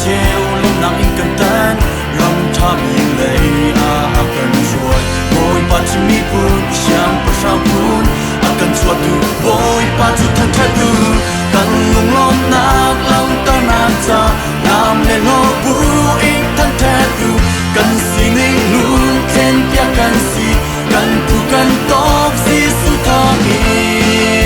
treo lông nặng in cần tan lòng tham yên lệ cần rồi bồi ba chim mi phun chẳng có sao phun cần chuột tu bồi ba chu thân thái tu cần ngông lom nát lòng ta nát cha làm nên lo bu in thân thái tu cần xin linh luôn trên kia cần si cần tu cần tóc si su thang in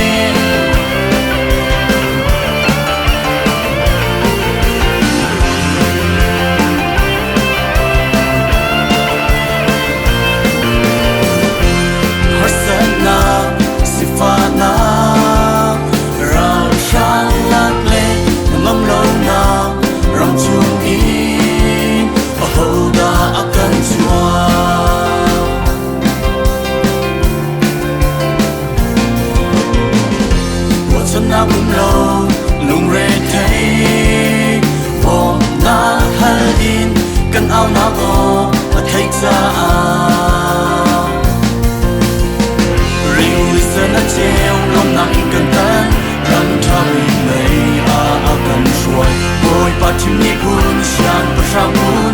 cũng lâu lung rê thấy vòng na hal in cần áo na go thấy ra ring listen a treo lom na in cần tan run thăm mây cần chuột bồi ba chim ni phun sang ba sao phun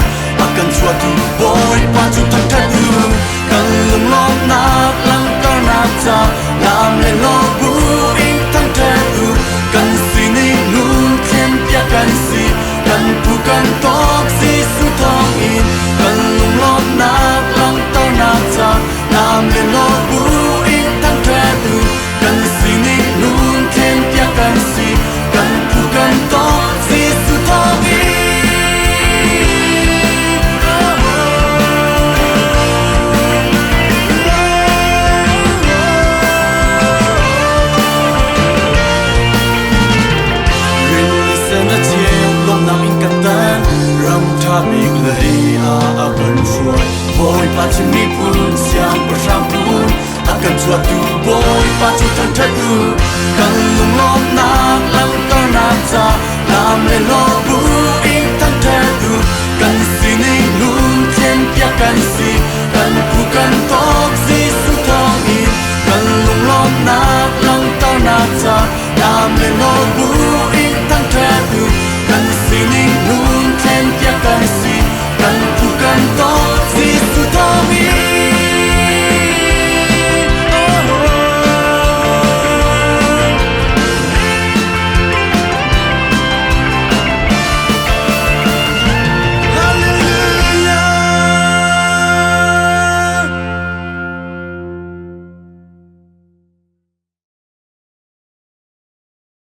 cần chuột tu bồi ba chu thân thân tu cần lung lom na lăng ta na cha làm lên lo bu in thân thân tu cần suy nghĩ luôn thêm kia cần gì cần thu cần tóc gì su thong in cần lung lom na lăng ta na cha làm lên lo bu in thân thân tu cần suy nghĩ luôn thêm kia cần gì cần thu cần tóc gì su thong in bị lệ cần chuột bồi ba chim mi phun sang ba sang phun cần chuột tu bồi ba chu thân thân tu